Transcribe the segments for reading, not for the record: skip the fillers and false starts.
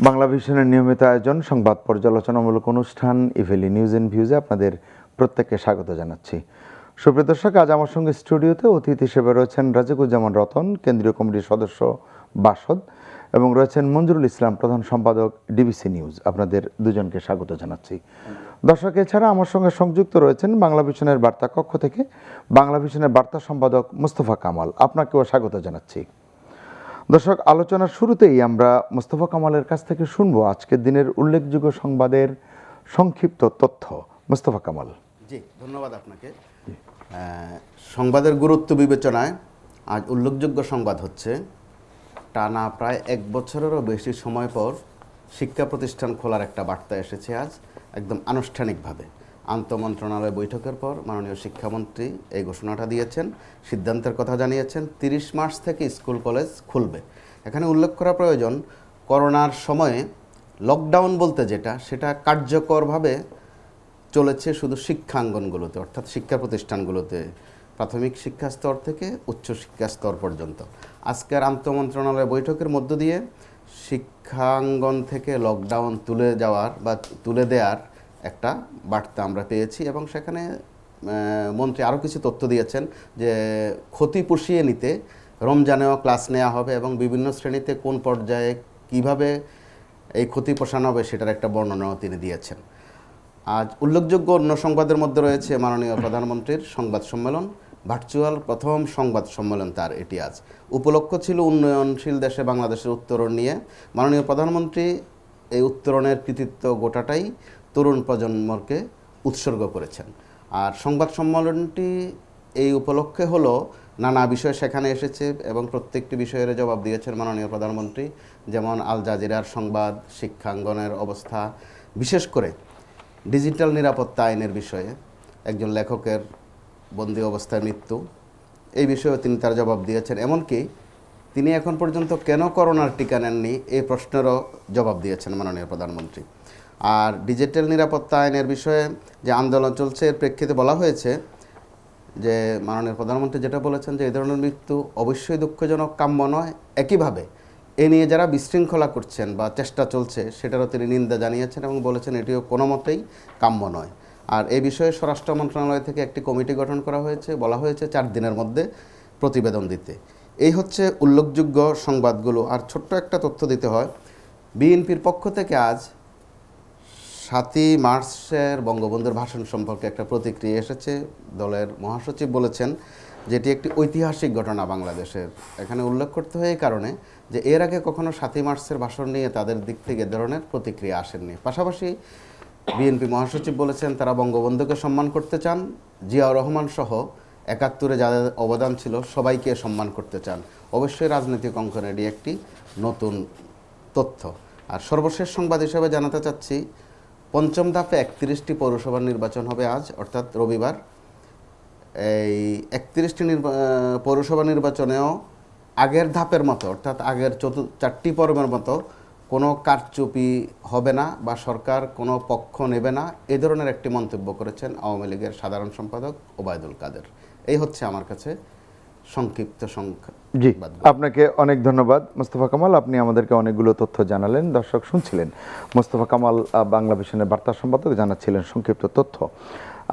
বাংলা ভিশনের নিয়মিত আয়োজন সংবাদ পর্যালোচনামূলক অনুষ্ঠান ইভেলি নিউজ এন্ড ভিউজে আপনাদের প্রত্যেককে স্বাগত জানাচ্ছি। সুপ্রিয় দর্শক, আজ আমার সঙ্গে স্টুডিওতে অতিথি হিসেবে রয়েছেন রাজিকুজ্জামান রতন, কেন্দ্রীয় কমিটির সদস্য বাসদ, এবং রয়েছেন মঞ্জুরুল ইসলাম, প্রধান সম্পাদক ডিবিসি নিউজ। আপনাদের দুজনকে স্বাগত জানাচ্ছি। দর্শক, এছাড়া আমার সঙ্গে সংযুক্ত রয়েছেন বাংলা ভিশনের বার্তা কক্ষ থেকে বাংলা ভিশনের বার্তা সম্পাদক মোস্তফা কামাল। আপনাকেও স্বাগত জানাচ্ছি। দর্শক, আলোচনার শুরুতেই আমরা মোস্তফা কামালের কাছ থেকে শুনবো আজকের দিনের উল্লেখযোগ্য সংবাদের সংক্ষিপ্ত তথ্য। মোস্তফা কামাল। জি, ধন্যবাদ আপনাকে। সংবাদের গুরুত্ব বিবেচনায় আজ উল্লেখযোগ্য সংবাদ হচ্ছে, টানা প্রায় 1 বছরেরও বেশি সময় পর শিক্ষা প্রতিষ্ঠান খোলার একটা বার্তা এসেছে আজ একদম আনুষ্ঠানিকভাবে। আন্তঃমন্ত্রণালয় বৈঠকের পর মাননীয় শিক্ষামন্ত্রী এই ঘোষণাটা দিয়েছেন, সিদ্ধান্তের কথা জানিয়েছেন। 30 মার্চ থেকে স্কুল কলেজ খুলবে। এখানে উল্লেখ করা প্রয়োজন, করোনার সময়ে লকডাউন বলতে সেটা কার্যকরভাবে চলেছে শুধু শিক্ষাঙ্গনগুলোতে, অর্থাৎ শিক্ষা প্রতিষ্ঠানগুলোতে, প্রাথমিক শিক্ষা স্তর থেকে উচ্চ শিক্ষা স্তর পর্যন্ত। আজকের আন্তঃমন্ত্রণালয় বৈঠকের মধ্য দিয়ে শিক্ষাঙ্গন থেকে লকডাউন তুলে দেওয়ার একটা বার্তা আমরা পেয়েছি, এবং সেখানে মন্ত্রী আরও কিছু তথ্য দিয়েছেন যে ক্ষতি পুষিয়ে নিতে রমজানেও ক্লাস নেওয়া হবে এবং বিভিন্ন শ্রেণীতে কোন পর্যায়ে কিভাবে এই ক্ষতি পোষানো হবে সেটার একটা বর্ণনাও তিনি দিয়েছেন। আজ উল্লেখযোগ্য অন্য সংবাদের মধ্যে রয়েছে মাননীয় প্রধানমন্ত্রীর সংবাদ সম্মেলন, ভার্চুয়াল প্রথম সংবাদ সম্মেলন তার এটি। আজ উপলক্ষ ছিল উন্নয়নশীল দেশে বাংলাদেশের উত্তরণ নিয়ে। মাননীয় প্রধানমন্ত্রী এই উত্তরণের কৃতিত্ব গোটাটাই তরুণ প্রজন্মকে উৎসর্গ করেছেন। আর সংবাদ সম্মেলনটি এই উপলক্ষে হলো, নানা বিষয় সেখানে এসেছে এবং প্রত্যেকটি বিষয়ের জবাব দিয়েছেন মাননীয় প্রধানমন্ত্রী। যেমন আল জাজিরার সংবাদ, শিক্ষাঙ্গনের অবস্থা, বিশেষ করে ডিজিটাল নিরাপত্তা আইনের বিষয়ে, একজন লেখকের বন্দী অবস্থায় মৃত্যু, এই বিষয়েও তিনি তার জবাব দিয়েছেন। এমনকি তিনি এখন পর্যন্ত কেন করোনার টিকা নেননি এই প্রশ্নেরও জবাব দিয়েছেন মাননীয় প্রধানমন্ত্রী। আর ডিজিটাল নিরাপত্তা আইনের বিষয়ে যে আন্দোলন চলছে এর প্রেক্ষিতে বলা হয়েছে যে মাননীয় প্রধানমন্ত্রী যেটা বলেছেন যে এই ধরনের মৃত্যু অবশ্যই দুঃখজনক, কাম্য নয়। একইভাবে এ নিয়ে যারা বিশৃঙ্খলা করছেন বা চেষ্টা চলছে সেটারও তিনি নিন্দা জানিয়েছেন এবং বলেছেন এটিও কোনো মতেই কাম্য নয়। আর এই বিষয়ে স্বরাষ্ট্র মন্ত্রণালয় থেকে একটি কমিটি গঠন করা হয়েছে, বলা হয়েছে 4 দিনের মধ্যে প্রতিবেদন দিতে। এই হচ্ছে উল্লেখযোগ্য সংবাদগুলো। আর ছোট্ট একটা তথ্য দিতে হয়, বিএনপির পক্ষ থেকে আজ 7ই মার্চের বঙ্গবন্ধুর ভাষণ সম্পর্কে একটা প্রতিক্রিয়া এসেছে। দলের মহাসচিব বলেছেন যে এটি একটি ঐতিহাসিক ঘটনা বাংলাদেশের। এখানে উল্লেখ করতে হয় এই কারণে যে এর আগে কখনো 7ই মার্চের ভাষণ নিয়ে তাদের দিক থেকে এ ধরনের প্রতিক্রিয়া আসেননি। পাশাপাশি বিএনপি মহাসচিব বলেছেন তারা বঙ্গবন্ধুকে সম্মান করতে চান, জিয়াউর রহমান সহ 71-এ যাদের অবদান ছিল সবাইকে সম্মান করতে চান। অবশ্যই রাজনৈতিক অঙ্গনে এটি একটি নতুন তথ্য। আর সর্বশেষ সংবাদ হিসেবে জানাতে চাচ্ছি, 5ম ধাপে 31টি পৌরসভার নির্বাচন হবে আজ, অর্থাৎ রবিবার। এই 31টি পৌরসভা নির্বাচনেও আগের ধাপের মতো, অর্থাৎ আগের 4টি পর্বের মতো কোনো কারচুপি হবে না বা সরকার কোনো পক্ষ নেবে না, এই ধরনের একটি মন্তব্য করেছেন আওয়ামী লীগের সাধারণ সম্পাদক ওবায়দুল কাদের। এই হচ্ছে আমার কাছে সংক্ষিপ্ত সংখ্যা। জি, আপনাকে অনেক ধন্যবাদ মোস্তফা কামাল। আপনি আমাদেরকে অনেকগুলো তথ্য জানালেন। দর্শক শুনছিলেন মোস্তফা কামাল, বাংলা ভিশনের বার্তা সম্পাদক, জানাচ্ছিলেন সংক্ষিপ্ত তথ্য।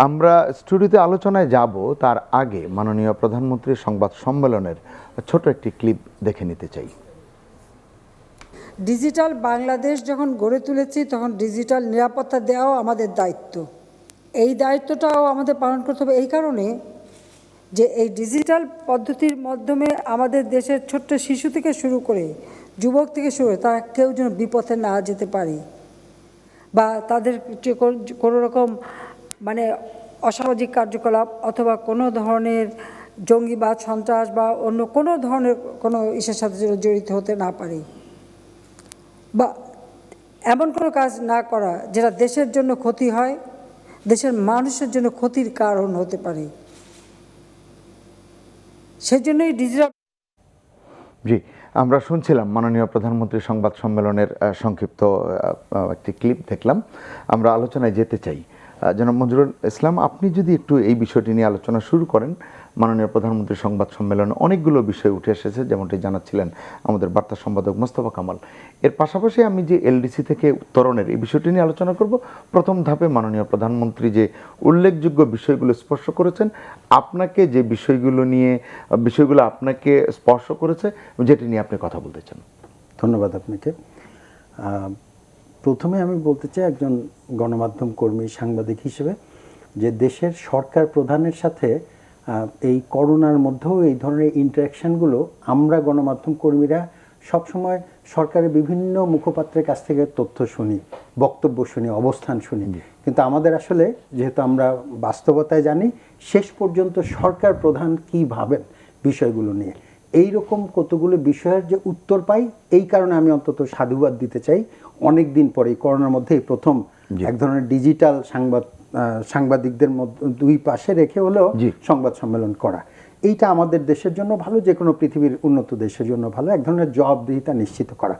আমরা স্টুডিওতে আলোচনায় যাব, তার আগে মাননীয় প্রধানমন্ত্রীর সংবাদ সম্মেলনের ছোট একটি ক্লিপ দেখে নিতে চাই। ডিজিটাল বাংলাদেশ যখন গড়ে তুলেছি তখন ডিজিটাল নিরাপত্তা দেওয়াও আমাদের দায়িত্ব। এই দায়িত্বটাও আমাদের পালন করতে হবে এই কারণে যে এই ডিজিটাল পদ্ধতির মাধ্যমে আমাদের দেশের ছোট্ট শিশু থেকে শুরু করে যুবক থেকে শুরু করে তারা কেউ যেন বিপথে না যেতে পারে বা তাদের কোনো রকম অসামাজিক কার্যকলাপ অথবা কোনো ধরনের জঙ্গিবাদ, সন্ত্রাস বা অন্য কোনো ধরনের কোনো ইসের সাথে জড়িত হতে না পারে বা এমন কোনো কাজ না করা যেটা দেশের জন্য ক্ষতি হয়, দেশের মানুষের জন্য ক্ষতির কারণ হতে পারে। সেই জন্যই ডিজিটাল। জি, আমরা শুনছিলাম মাননীয় প্রধানমন্ত্রীর সংবাদ সম্মেলনের সংক্ষিপ্ত একটি ক্লিপ দেখলাম। আমরা আলোচনায় যেতে চাই। জনাব মঞ্জুরুল ইসলাম, আপনি যদি একটু এই বিষয়টি নিয়ে আলোচনা শুরু করেন। মাননীয় প্রধানমন্ত্রীর সংবাদ সম্মেলনে অনেকগুলো বিষয় উঠে এসেছে, যেমনটি জানাচ্ছিলেন আমাদের বার্তা সম্পাদক মোস্তফা কামাল। এর পাশাপাশি আমি যে এলডিসি থেকে উত্তরণের এই বিষয়টি নিয়ে আলোচনা করব। প্রথম ধাপে মাননীয় প্রধানমন্ত্রী যে উল্লেখযোগ্য বিষয়গুলো স্পর্শ করেছেন, আপনাকে যে বিষয়গুলো আপনাকে স্পর্শ করেছে, যেটি নিয়ে আপনি কথা বলতে চান। ধন্যবাদ আপনাকে। প্রথমে আমি বলতে চাই একজন গণমাধ্যম কর্মী, সাংবাদিক হিসেবে, যে দেশের সরকার প্রধানের সাথে এই করোনার মধ্যেও এই ধরনের ইন্টারাকশানগুলো আমরা গণমাধ্যম কর্মীরা সবসময় সরকারের বিভিন্ন মুখপাত্রের কাছ থেকে তথ্য শুনি, বক্তব্য শুনি, অবস্থান শুনি, কিন্তু আমাদের আসলে যেহেতু আমরা বাস্তবতায় জানি শেষ পর্যন্ত সরকার প্রধান কী ভাবেন বিষয়গুলো নিয়ে, এই রকম কতগুলো বিষয়ের যে উত্তর পাই, এই কারণে আমি অন্তত সাধুবাদ দিতে চাই। অনেক দিন পরে করোনার মধ্যে প্রথম এক ধরনের ডিজিটাল সাংবাদিকদের মধ্যে দুই পাশে রেখে হলেও সংবাদ সম্মেলন করা, এইটা আমাদের দেশের জন্য ভালো, যে কোনো পৃথিবীর উন্নত দেশের জন্য ভালো, এক ধরনের জবাবদিহিতা নিশ্চিত করা।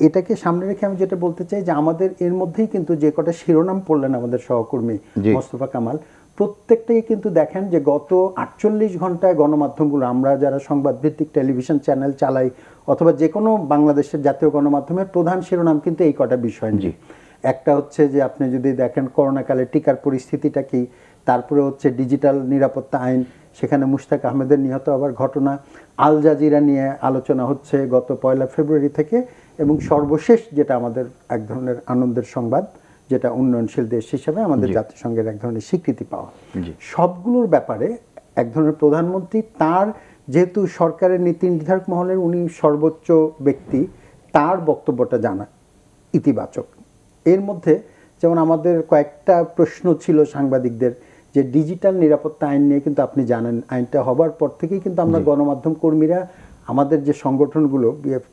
এটাকে সামনে রেখে আমি যেটা বলতে চাই যে আমাদের এর মধ্যেই কিন্তু যে কটা শিরোনাম পড়লেন আমাদের সহকর্মী মোস্তফা কামাল, প্রত্যেকটাই কিন্তু দেখেন যে গত 48 ঘন্টায় গণমাধ্যমগুলো, আমরা যারা সংবাদ ভিত্তিক টেলিভিশন চ্যানেল চালাই অথবা যে কোনো বাংলাদেশের জাতীয় গণমাধ্যমের প্রধান শিরোনাম কিন্তু এই কটা বিষয় নিয়ে। একটা হচ্ছে যে আপনি যদি দেখেন করোনাকালে টিকার পরিস্থিতিটা কি, তারপরে হচ্ছে ডিজিটাল নিরাপত্তা আইন, সেখানে মুশতাক আহমেদের নিহত হওয়ার ঘটনা, আল জাজিরা নিয়ে আলোচনা হচ্ছে গত 1 ফেব্রুয়ারি থেকে, এবং সর্বশেষ যেটা আমাদের এক ধরনের আনন্দের সংবাদ, যেটা উন্নয়নশীল দেশ হিসেবে আমাদের জাতিসংঘের এক ধরনের স্বীকৃতি পাওয়া। সবগুলোর ব্যাপারে এক ধরনের প্রধানমন্ত্রী, তার যেহেতু সরকারের নীতি নির্ধারক মহলের উনি সর্বোচ্চ ব্যক্তি, তার বক্তব্যটা জানা ইতিবাচক। এর মধ্যে যেমন আমাদের কয়েকটা প্রশ্ন ছিল সাংবাদিকদের, যে ডিজিটাল নিরাপত্তা আইন নিয়ে কিন্তু আপনি জানেন আইনটা হবার পর থেকেই কিন্তু আমরা গণমাধ্যম কর্মীরা আমাদের যে সংগঠনগুলো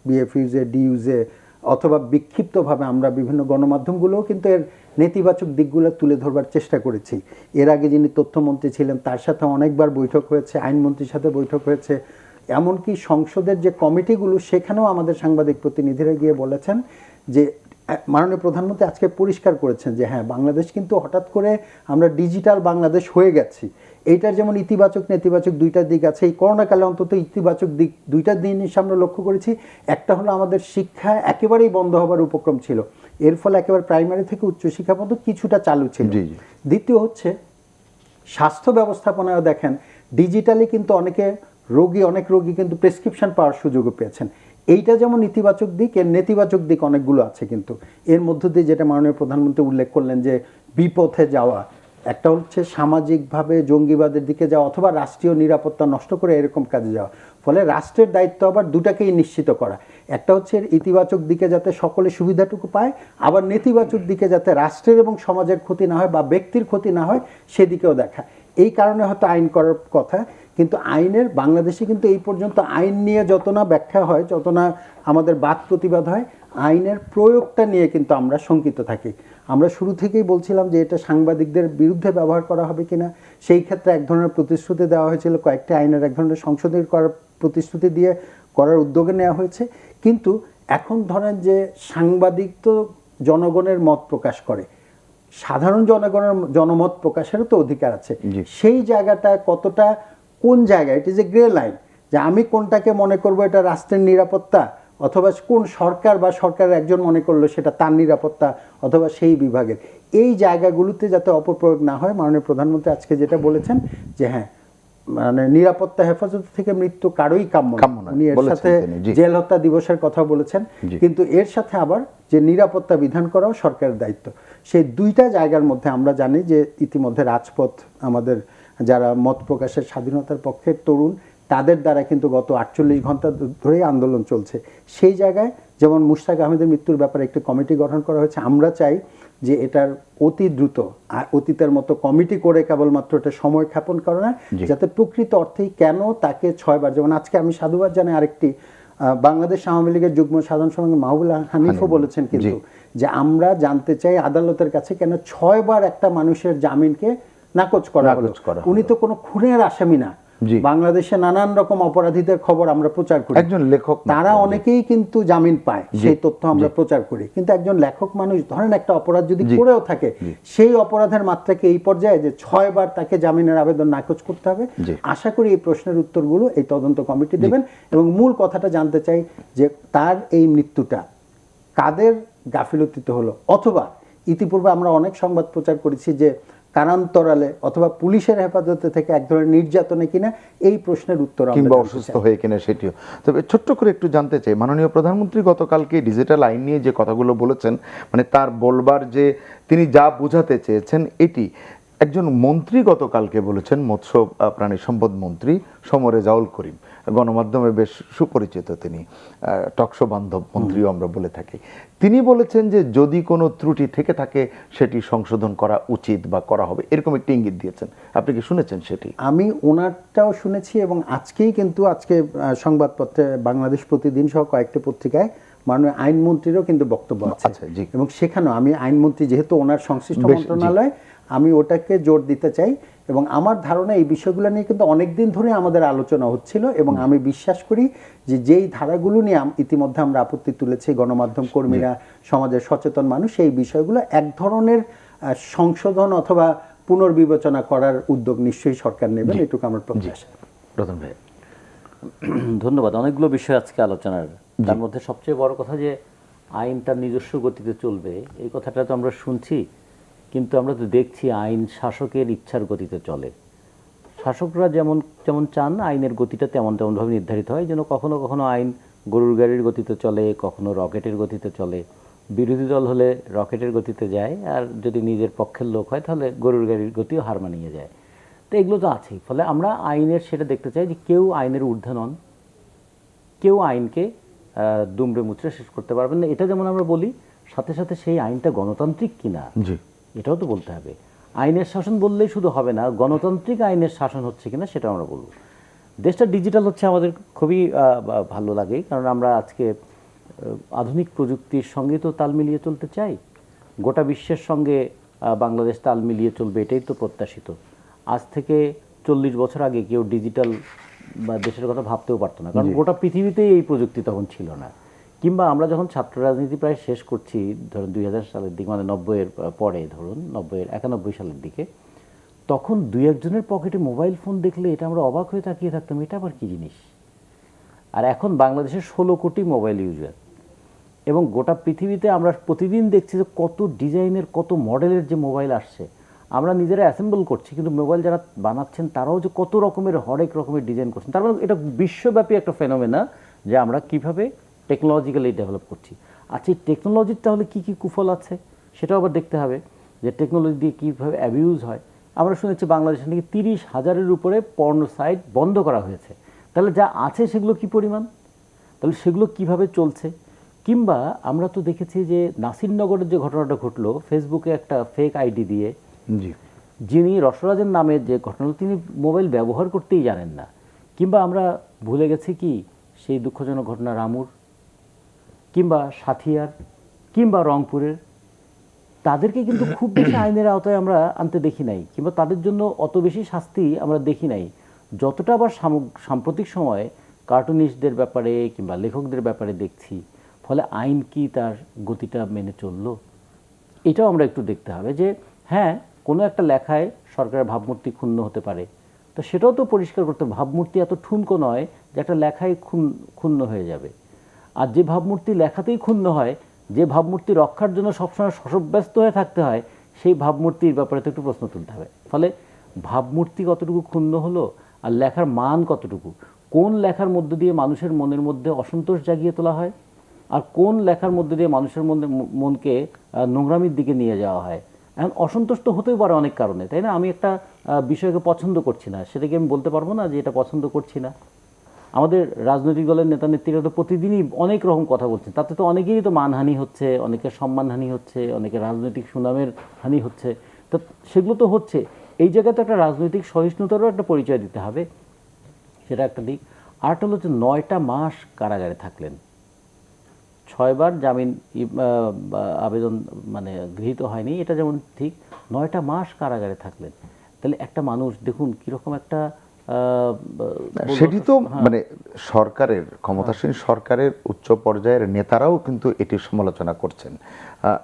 বিএফইউজে, ডিইউজে অথবা বিক্ষিপ্তভাবে আমরা বিভিন্ন গণমাধ্যমগুলোও কিন্তু এর নেতিবাচক দিকগুলো তুলে ধরবার চেষ্টা করেছি। এর আগে যিনি তথ্যমন্ত্রী ছিলেন তার সাথে অনেকবার বৈঠক হয়েছে, আইনমন্ত্রীর সাথে বৈঠক হয়েছে, এমনকি সংসদের যে কমিটিগুলো সেখানেও আমাদের সাংবাদিক প্রতিনিধিরা গিয়ে বলেছেন যে মাননীয় প্রধানমন্ত্রী আজকে পরিষ্কার করেছেন যে হ্যাঁ, বাংলাদেশ কিন্তু হঠাৎ করে আমরা ডিজিটাল বাংলাদেশ হয়ে গেছি। এইটার যেমন ইতিবাচক নেতিবাচক দুইটা দিক আছে। এই করোনাকালে অন্তত ইতিবাচক দিক দুইটা জিনিস আমরা লক্ষ্য করেছি। একটা হলো আমাদের শিক্ষা একেবারেই বন্ধ হবার উপক্রম ছিল, এর ফলে একেবারে প্রাইমারি থেকে উচ্চশিক্ষা পর্যন্ত কিছুটা চালু ছিল। দ্বিতীয় হচ্ছে স্বাস্থ্য ব্যবস্থাপনায় দেখেন ডিজিটালি কিন্তু অনেক রোগী কিন্তু প্রেসক্রিপশন পাওয়ার সুযোগও পেয়েছেন। এইটা যেমন ইতিবাচক দিক, এর নেতিবাচক দিক অনেকগুলো আছে। কিন্তু এর মধ্য দিয়ে যেটা মাননীয় প্রধানমন্ত্রী উল্লেখ করলেন যে বিপথে যাওয়া, একটা হচ্ছে সামাজিকভাবে জঙ্গিবাদের দিকে যাওয়া অথবা রাষ্ট্রীয় নিরাপত্তা নষ্ট করে এরকম কাজে যাওয়া, ফলে রাষ্ট্রের দায়িত্ব আবার দুটাকেই নিশ্চিত করা। একটা হচ্ছে ইতিবাচক দিকে যাতে সকলে সুবিধাটুকু পায়, আবার নেতিবাচক দিকে যাতে রাষ্ট্রের এবং সমাজের ক্ষতি না হয় বা ব্যক্তির ক্ষতি না হয় সেদিকেও দেখা। এই কারণে হয়তো আইন করার কথা, কিন্তু আইনের বাংলাদেশে কিন্তু এই পর্যন্ত আইন নিয়ে যত না ব্যাখ্যা হয়, যত না আমাদের বাদ প্রতিবাদ হয়, আইনের প্রয়োগটা নিয়ে কিন্তু আমরা শঙ্কিত থাকি। আমরা শুরু থেকেই বলছিলাম যে এটা সাংবাদিকদের বিরুদ্ধে ব্যবহার করা হবে কিনা, সেই ক্ষেত্রে এক ধরনের প্রতিশ্রুতি দেওয়া হয়েছিল, কয়েকটি আইনের এক ধরনের সংশোধন করার প্রতিশ্রুতি দিয়ে করার উদ্যোগে নেওয়া হয়েছে। কিন্তু এখন ধরেন যে সাংবাদিক তো জনগণের মত প্রকাশ করে, সাধারণ জনগণের জনমত প্রকাশেরও তো অধিকার আছে। সেই জায়গাটা কতটা, কোন জায়গায়, it is a grey line, যে আমি কোনটাকে মনে করব এটা রাষ্ট্রের নিরাপত্তা, অথবা কোন সরকার বা সরকারের একজন মনে করলো সেটা তার নিরাপত্তা অথবা সেই বিভাগের, এই জায়গাগুলোতে যাতে অপপ্রয়োগ না হয়। মাননীয় প্রধানমন্ত্রী আজকে যেটা বলেছেন যে হ্যাঁ, মানে নিরাপত্তা হেফাজত থেকে মৃত্যু কারোই কাম্য না। উনি এর সাথে জেল হত্যা দিবসের কথা বলেছেন, কিন্তু এর সাথে আবার যে নিরাপত্তা বিধান করাও সরকারের দায়িত্ব। সেই দুইটা জায়গার মধ্যে আমরা জানি যে ইতিমধ্যে রাজপথ, আমাদের যারা মত প্রকাশের স্বাধীনতার পক্ষের তরুণ, তাদের দ্বারা কিন্তু গত 48 ঘন্টা ধরেই আন্দোলন চলছে। সেই জায়গায় যেমন মুশতাক আহমেদের মৃত্যুর ব্যাপারে একটি কমিটি গঠন করা হয়েছে, আমরা চাই যে এটার অতি দ্রুত অতীতের মতো কমিটি করে কেবলমাত্র এটা সময় ক্ষেপণ করে না, যাতে প্রকৃত অর্থেই কেন তাকে 6 বার, যেমন আজকে আমি সাধুবাদ জানাই আরেকটি বাংলাদেশ আওয়ামী লীগের যুগ্ম সাধারণ সম্পাদক মাহবুব হানিফও বলেছেন কিন্তু, যে আমরা জানতে চাই আদালতের কাছে কেন 6 বার একটা মানুষের জামিনকে নাকচ করা হলো। উনি তো কোনো খুনের আসামি না, জি। বাংলাদেশে নানান রকম অপরাধীদের খবর আমরা প্রচার করি, একজন লেখক তারা মাত্র, জি। অনেকেই কিন্তু জামিন পায়, সেই তথ্য আমরা প্রচার করি। কিন্তু একজন লেখক মানুষ ধরেন একটা অপরাধ যদি করেও থাকে, সেই অপরাধের মাত্রাকে এই পর্যায়ে যে 6 বার তাকে জামিনের আবেদন নাকচ করতে হবে। জি। আশা করি এই প্রশ্নের উত্তরগুলো এই তদন্ত কমিটি দেবেন। এবং মূল কথাটা জানতে চাই যে তার এই মৃত্যুটা কাদের গাফিলতিতে হলো, অথবা ইতিপূর্বে আমরা অনেক সংবাদ প্রচার করেছি যে কারান্তরালে অথবা পুলিশের হেফাজতে থেকে এক ধরনের নির্যাতনে কিনা, এই প্রশ্নের উত্তর আমরা কিংবা জানতে অসুস্থ চাই। হয়ে কিনা সেটিও। তবে ছোট্ট করে একটু জানতে চাই, মাননীয় প্রধানমন্ত্রী গতকালকে ডিজিটাল আইন নিয়ে যে কথাগুলো বলেছেন, মানে তার বলবার যে তিনি যা বোঝাতে চেয়েছেন এটি, একজন মন্ত্রী গতকালকে বলেছেন, মৎস্য প্রাণী সম্পদ মন্ত্রী সমরে জাউল করিম, গণমাধ্যমে বেশ সুপরিচিত তিনি, টকশো বান্ধব মন্ত্রীও আমরা বলে থাকি। তিনি বলেছেন যে যদি কোনো ত্রুটি থেকে থাকে সেটি সংশোধন করা উচিত বা করা হবে, এরকম একটি ইঙ্গিত দিয়েছেন। আপনি কি শুনেছেন সেটি? আমি ওনারটাও শুনেছি, এবং আজকে সংবাদপত্রে বাংলাদেশ প্রতিদিন সহ কয়েকটি পত্রিকায় মাননীয় আইনমন্ত্রীরও কিন্তু বক্তব্য আছে। আচ্ছা, জি। এবং সেখানেও আমি আইনমন্ত্রী যেহেতু ওনার সংশ্লিষ্ট বেশ, জি। মন্ত্রণালয়, আমি ওটাকে জোর দিতে চাই। এবং আমার ধারণা এই বিষয়গুলো নিয়ে কিন্তু অনেক দিন ধরে আমাদের আলোচনা হচ্ছিল, এবং আমি বিশ্বাস করি যে যেই ধারাগুলো নিয়ে ইতিমধ্যে আমরা আপত্তি তুলেছি, গণমাধ্যম কর্মীরা, সমাজের সচেতন মানুষ, এই বিষয়গুলো এক ধরনের সংশোধন অথবা পুনর্বিবেচনা করার উদ্যোগ নিশ্চয়ই সরকার নেবেন, এটুকু আমার প্রত্যাশা। রতন ভাই। ধন্যবাদ। অনেকগুলো বিষয় আজকে আলোচনার, তার মধ্যে সবচেয়ে বড় কথা যে আইন তার নিজস্ব গতিতে চলবে, এই কথাটা তো আমরা শুনছি, কিন্তু আমরা তো দেখছি আইন শাসকের ইচ্ছার গতিতে চলে। শাসকরা যেমন যেমন চান আইনের গতিটা তেমনভাবে নির্ধারিত হয়, যেন কখনো কখনো আইন গরুর গাড়ির গতিতে চলে, কখনো রকেটের গতিতে চলে। বিরোধী দল হলে রকেটের গতিতে যায়, আর যদি নিজের পক্ষের লোক হয় তাহলে গরুর গাড়ির গতিও হার মানিয়ে যায়। তো এগুলো তো আছেই। ফলে আমরা আইনের সেটা দেখতে চাই যে কেউ আইনের ঊর্ধ্বে নন, কেউ আইনকে দুমড়ে মুচড়ে শেষ করতে পারবেন না। এটা যেমন আমরা বলি, সাথে সাথে সেই আইনটা গণতান্ত্রিক কিনা জি। এটাও তো বলতে হবে। আইনের শাসন বললেই শুধু হবে না, গণতান্ত্রিক আইনের শাসন হচ্ছে কিনা সেটা আমরা বলবো। দেশটা ডিজিটাল হচ্ছে আমাদের খুবই ভালো লাগে, কারণ আমরা আজকে আধুনিক প্রযুক্তির সঙ্গে তো তাল মিলিয়ে চলতে চাই। গোটা বিশ্বের সঙ্গে বাংলাদেশ তাল মিলিয়ে চলবে, এটাই তো প্রত্যাশিত। আজ থেকে 40 বছর আগে কেউ ডিজিটাল বা দেশের কথা ভাবতেও পারতো না, কারণ গোটা পৃথিবীতেই এই প্রযুক্তি তখন ছিল না। কিংবা আমরা যখন ছাত্র রাজনীতি প্রায় শেষ করছি, ধরুন 2000 সালের দিকে, মানে 90-এর পরে, ধরুন 91 সালের দিকে, তখন 2-1 জনের পকেটে মোবাইল ফোন দেখলে এটা আমরা অবাক হয়ে তাকিয়ে থাকতাম, এটা আবার কী জিনিস। আর এখন বাংলাদেশের 16 কোটি মোবাইল ইউজার, এবং গোটা পৃথিবীতে আমরা প্রতিদিন দেখছি যে কত ডিজাইনের, কত মডেলের যে মোবাইল আসছে। আমরা নিজেরা অ্যাসেম্বল করছি, কিন্তু মোবাইল যারা বানাচ্ছেন তারাও যে কত রকমের, হরেক রকমের ডিজাইন করছেন। তার মানে এটা বিশ্বব্যাপী একটা ফেনোমেনা যে আমরা কীভাবে টেকনোলজিক্যালি ডেভেলপ করছি। আচ্ছা, এই টেকনোলজির তাহলে কী কী কুফল আছে সেটাও আবার দেখতে হবে, যে টেকনোলজি দিয়ে কীভাবে অ্যাবিউজ হয়। আমরা শুনেছি বাংলাদেশে নাকি 30,000-এর উপরে পর্নো সাইট বন্ধ করা হয়েছে। তাহলে যা আছে সেগুলো কী পরিমাণ, তাহলে সেগুলো কিভাবে চলছে। কিংবা আমরা তো দেখেছি যে নাসিরনগরের যে ঘটনাটা ঘটলো, ফেসবুকে একটা ফেক আইডি দিয়ে, জি। যিনি রসরাজের নামে যে ঘটনা, তিনি মোবাইল ব্যবহার করতেই জানেন না। কিংবা আমরা ভুলে গেছি কি সেই দুঃখজনক ঘটনা রামুর, কিংবা সাথিয়ার, কিংবা রংপুরের। তাদেরকে কিন্তু খুব বেশি আইনের আওতায় আমরা আনতে দেখি নাই, কিংবা তাদের জন্য অত বেশি শাস্তি আমরা দেখি নাই যতটা আবার সাম্প্রতিক সময়ে কার্টুনিস্টদের ব্যাপারে কিংবা লেখকদের ব্যাপারে দেখছি। ফলে আইন কি তার গতিটা মেনে চললো, এটাও আমরা একটু দেখতে হবে। যে হ্যাঁ, কোনো একটা লেখায় সরকারের ভাবমূর্তি ক্ষুণ্ণ হতে পারে, তো সেটাও তো পরিষ্কার করতে। ভাবমূর্তি এত ঠুনকো নয় যে একটা লেখায় ক্ষুণ্ণ হয়ে যাবে। আর যে ভাবমূর্তি লেখাতেই ক্ষুণ্ণ হয়, যে ভাবমূর্তি রক্ষার জন্য সবসময় শশব্যস্ত হয়ে থাকতে হয়, সেই ভাবমূর্তির ব্যাপারে তো একটু প্রশ্ন তুলতে হবে। ফলে ভাবমূর্তি কতটুকু ক্ষুণ্ণ হলো, আর লেখার মান কতটুকু, কোন লেখার মধ্য দিয়ে মানুষের মনের মধ্যে অসন্তোষ জাগিয়ে তোলা হয়, আর কোন লেখার মধ্যে দিয়ে মানুষের মনকে নোংরামির দিকে নিয়ে যাওয়া হয়। এখন অসন্তুষ্ট হতেও পারে অনেক কারণে, তাই না? আমি একটা বিষয়কে পছন্দ করছি না, সেটাকে আমি বলতে পারবো না যে এটা পছন্দ করছি না। আমাদের রাজনৈতিক দলের নেতা নেত্রীরা তো প্রতিদিনই অনেক রকম কথা বলছেন, তাতে তো অনেকেরই তো মানহানি হচ্ছে, অনেকের সম্মানহানি হচ্ছে, অনেকের রাজনৈতিক সুনামের হানি হচ্ছে। তো সেগুলো তো হচ্ছে, এই জায়গায় তো একটা রাজনৈতিক সহিষ্ণুতারও একটা পরিচয় দিতে হবে, সেটা একটা দিক। আরেকটা হলো যে 9টা মাস কারাগারে থাকলেন, 6 বার জামিন আবেদন মানে গৃহীত হয়নি, এটা যেমন ঠিক, 9টা মাস কারাগারে থাকলেন। তাহলে একটা মানুষ দেখুন কীরকম একটা সেটি তো মানে সরকারের ক্ষমতাসীন সরকারের উচ্চ পর্যায়ের নেতারাও কিন্তু এটির সমালোচনা করছেন।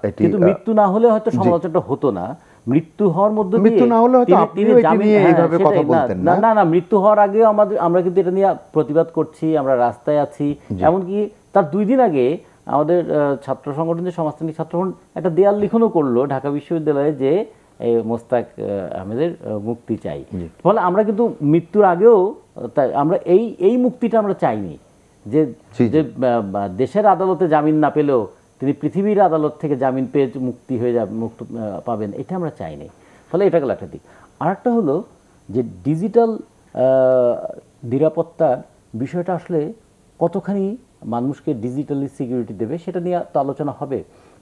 এটি কিন্তু মৃত্যু না হলে হয়তো সমালোচনাটা হতো না। মৃত্যু হওয়ার মধ্যে দিয়ে মৃত্যু না হলে হয়তো আপনিও এটি নিয়ে এইভাবে কথা বলতেন না। না, মৃত্যু হওয়ার আগেও আমরা কিন্তু এটা নিয়ে প্রতিবাদ করছি, আমরা রাস্তায় আছি। এমনকি তার 2 দিন আগে আমাদের ছাত্র সংগঠন যে সমাজতান্ত্রিক ছাত্রফ্রন্ট একটা দেয়াল লিখনও করলো ঢাকা বিশ্ববিদ্যালয়ে যে এই মোস্তাক আহমেদের মুক্তি চাই। ফলে আমরা কিন্তু মৃত্যুর আগেও আমরা এই মুক্তিটা আমরা চাইনি, যে দেশের আদালতে জামিন না পেলেও তিনি পৃথিবীর আদালত থেকে জামিন পেয়ে মুক্তি হয়ে মুক্ত পাবেন, এটা আমরা চাইনি। ফলে এটা গেল একটা দিক। আর একটা হলো যে ডিজিটাল নিরাপত্তার বিষয়টা আসলে কতখানি মানুষকে ডিজিটালি সিকিউরিটি দেবে সেটা নিয়ে তো আলোচনা হবে।